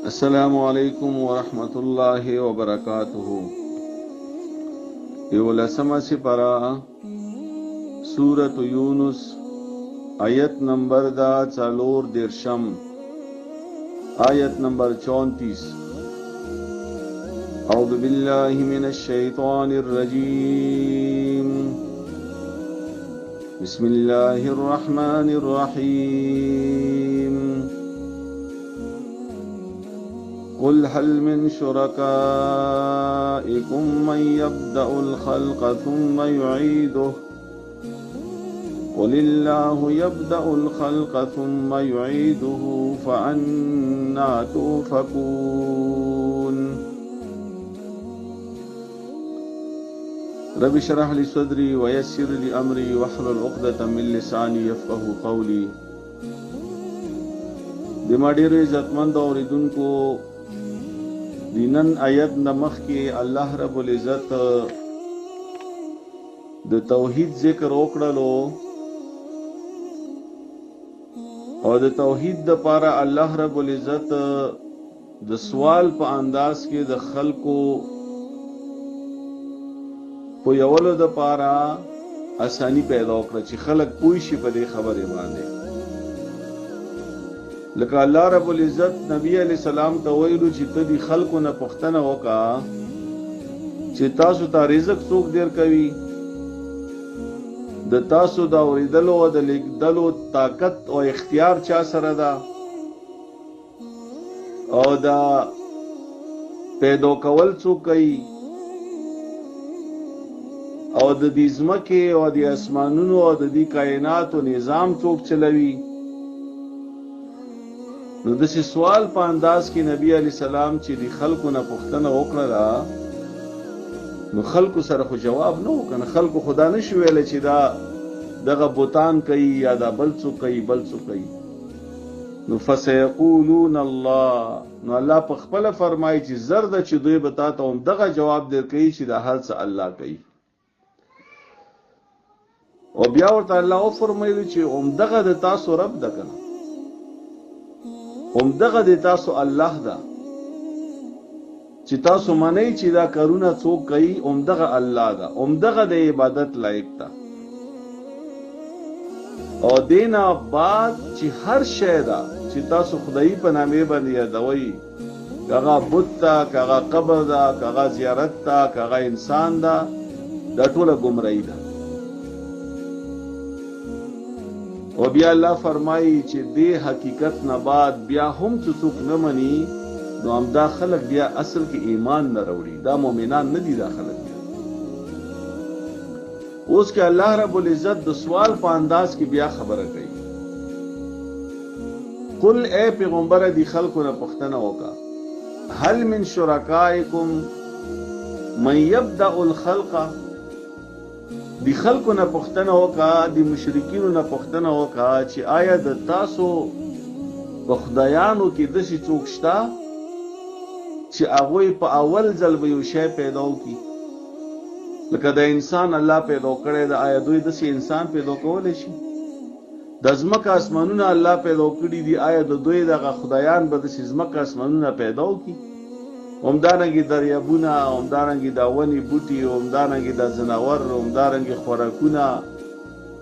السلام علیکم ورحمت الله وبرکاتہ. یولسمه سپارہ سورۃ یونس آیت نمبر دا 4 آیت نمبر 34. اعوذ باللہ من الشیطان الرجیم. بسم اللہ الرحمن الرحیم. قل هل من شركائكم من يبدأ الخلق ثم يعيده قل الله يبدأ الخلق ثم يعيده فأنى تؤفكون. رب اشرح لي صدري ويسر لي أمري واحلل عقدة من لساني يفقهوا قولي. د ما ډېر عزتمند اوریدونکو، دینن آیت نمخ کې الله رب العزت د توحید ذکر وکړلو او د توحید د پاره الله رب العزت د سوال په انداز کې د خلقو په یولو د پاره اسانی پیدا وکړه چې خلق پوه شي په دې خبره باندې. لکه الله رب العزت نبی علیہ السلام ته ویلو چې ته دي خلقو نه پوښتنه وکا چې تاسو ته رزق څوک ډیر کوي، د تاسو دا اوریدلو او د لیکدلو طاقت او اختیار چا سره ده، او دا پیدا کول څوک کوي، او د دې ځمکې او د اسمانونو او د دې کائناتو نظام څوک چلوي. نو دسی سوال په انداز کې نبی علی سلام چې دی خلکو نه پوښتنه وکړه، نو خلکو سره خو جواب نه وکنه. خلکو خدا نشو ویل چې دا دغه بوتان کوي یا دا بل څوک کوي. نو فسيقولون الله. نو الله په خپل فرمایي چې زرد چې دوی بتا ته هم دغه جواب درکوي چې دا هر څه الله کوي. او بیا ورته الله او فرمایي چې هم دغه د تاسو رب ده کنه، دغه د تاسو الله ده چې تاسو منئ چې دا کارونه څوک کوي، دغه الله ده، دغه د عبادت لایق ده. او دینا بعد چې هر شی ده چې تاسو خدای په نامه باندې یادوي، کاغه بت ده، کاغه قبر ده، کاغه زیارت ده، کاغه انسان ده، دا ټوله گمراهی ده. او بیا الله فرمایي چې دې حقیقت نه بعد بیا هم څوک نه مني، نو هم دا خلق بیا اصل کې ایمان نه وروړي، دا مؤمنان نه دي. دا خلق بیا اوس کې الله رب العزت د سوال په انداز کې بیا خبره کوي. قل اے پیغمبر دی خلقو نه پوښتنه وکړه، هل من شرکائکم من یبدأ الخلق. دی خلکو نه پوښتنه وکړه، دی مشرکینو نه پوښتنه وکړه چې آیا د تاسو په خدایانو کې داسې څوک شته چې هغوی په اول ځل به یو شی پیدا وکړي؟ لکه د انسان الله پیدا کړی ده، آیا دوی داسې انسان پیدا کولی شي؟ د ځمکه اسمانونه الله پیدا کړي دي، آیا د دوی دغه خدایان به داسې ځمکه اسمانونه پیدا وکړي؟ همدارنګې دریابونه، همدارنګې دا ونې بوټي، همدارنګې دا ځناور، همدارنګې خوراکونه،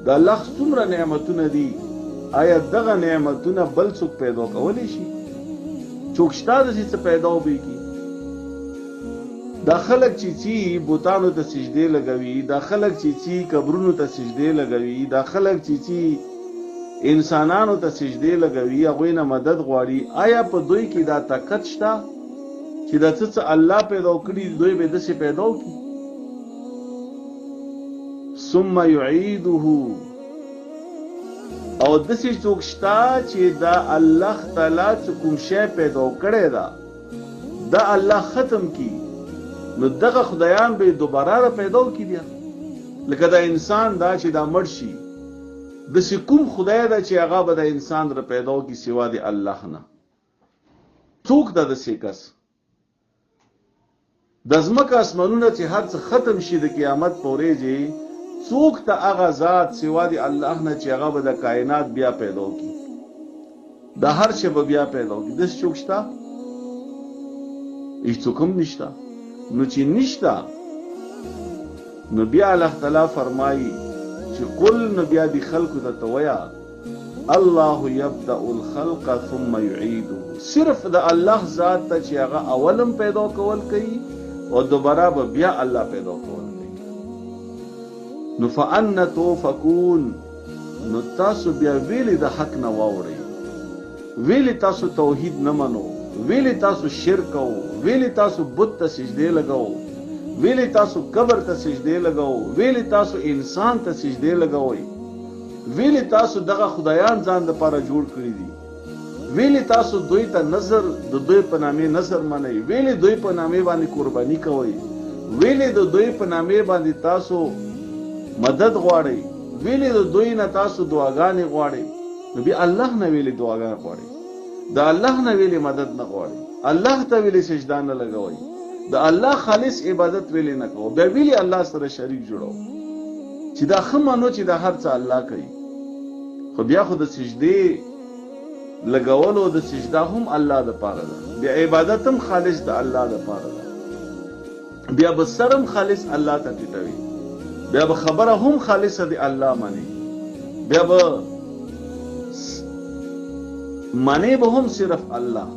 د الله څومره نعمتونه دي، آیا دغه نعمتونه بل څوک پیدا کولی شي؟ څوک شته داسې څه پیدا وبېږي؟ دا خلک چې بوتانو ته سجدې لګوي، دا خلک چې قبرونو ته سجدې لګوي، دا خلک چې انسانانو ته سجدې لګوي، هغوی نه مدد غواړي، آیا په دوی کې دا طاقت شته چې دا څه الله پیدا کړي دوی به داسې پیدا وکړي؟ ثم يعيده. او داسې څوک شته چې دا الله تعالی چې کوم شی پیدا کړی ده دا الله ختم کی، نو دغه خدایان به دوباره را پیدا وکړي بیا؟ لکه دا انسان دا چې دا مړ شي، داسې کوم خدای ده چې هغه به د انسان را پیدا وکړي سوا د الله نه؟ څوک ده داسې کس؟ د ځمکه اسمانونه چې هر څه ختم شي د قیامت په ورځ، څوک ته هغه ذات سوا د الله نه چې هغه به د کائنات بیا پیدا وکړي، د هر شی به بیا پیدا وکړي؟ داسې څوک شته؟ هیڅوک هم نشته. نو چې نشته نو بیا الله تعالی فرمایي چې قل نو بیا دي خلکو ته ووایه الله یبدأ الخلق ثم یعیده، صرف د الله ذات ته چې هغه اولم پیدا کول کوي او دوباره به بیا الله پیدا کول کوي. نو فأنا توفکون، نو تاسو بیا ویلی د حق نه واوړئ، ویلی تاسو توحید نه منو، ویلی تاسو شرک او ویلی تاسو بت ته سجده لګاو، ویلی تاسو قبر ته سجده لګاو، ویلی تاسو انسان ته سجده لګاوئ، ویلی تاسو دغه خدایان ځان لپاره جوړ کړی دي، ویلی تاسو دوی ته نظر د دوی په نامې نظر منئ، ویلی دوی په نامې باندې قرباني کوئ، ویلی د دوی په نامې باندې تاسو مدد غواړئ، ویلی د دوی نه تاسو دعاګانې غواړئ. نو بیا الله نه ویلی دعاګانې غواړئ، د الله نه ویلی مدد نه غواړئ، الله ته ویلی سجده نه لګوئ، د الله خالص عبادت ویلی نه کوو، بیا ویلی الله سره شریک جوړو چې دا ښه منو چې دا هر څه الله کوي. خو بیا خو د سجدې لګولو د سجده هم الله د پاره ده، بیا عبادت هم خالص د الله د پاره ده، بیا به سر هم خالص الله ته ټیټوي، بیا به خبره هم خالصه د الله مني، بیا به منی به هم صرف الله،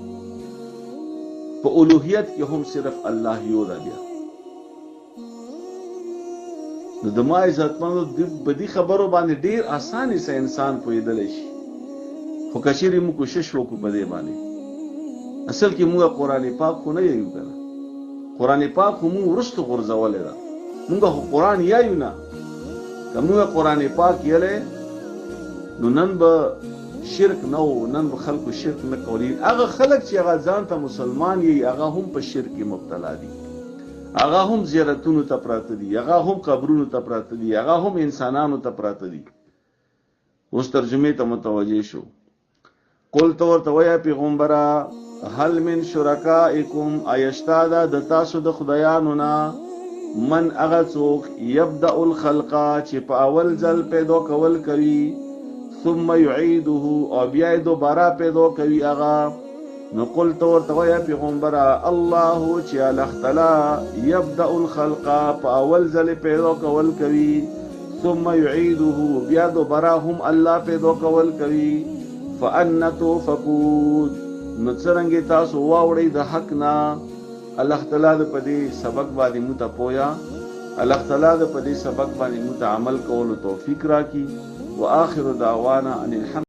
په الوهیت کې هم صرف الله یو ده. بیا نو د ما عزتمنو بدی خبرو باندې ډیر اساني سه انسان پوهیدلی شي، خو کچېرې موږ کوشش وکړو په دې باندې. اصل کې موږ قرآن پاک خو نه یایو کنه، قرآن پاک خو موږ وروسته غورځولی ده، موږ خو قرآن یایو نه. که موږ قرآن پاک یلی نو نن به شرک نه و، نن به خلکو شرک نه کولی. هغه خلک چې هغه ځان ته مسلمان یي هغه هم په شرک کې مبتلا دي، هغه هم زیارتونو ته پراته دي، هغه هم قبرونو ته پراته دي، هغه هم انسانانو ته پراته دي. اوس ترجمه ته متوجه شو. قل تو ورته وایه پیغمبره هل من شرکائکم، ایشتا ده د تاسو د خدایانو نه، من هغه څوک یبدأ الخلق چې په اول ځل پیدا کول کوي، ثم یعیده او بیا یې دوباره پیدا کوي هغه. نو قل تو ورته وایه پیغمبره الله چې الله تعالی یبدأ الخلق په اول ځل پیدا کول کوي، ثم یعیده بیا دوباره هم الله پیدا کول کوي. فأنا توفکون، نو څرنګه تاسو واوړئ د حق نه. الله تعالی د پدې سبق باندې موږ ته پویا، الله تعالی د پدې سبق باندې موږ ته عمل کولو توفیق راکړي. واخر دعوانا ان الحمد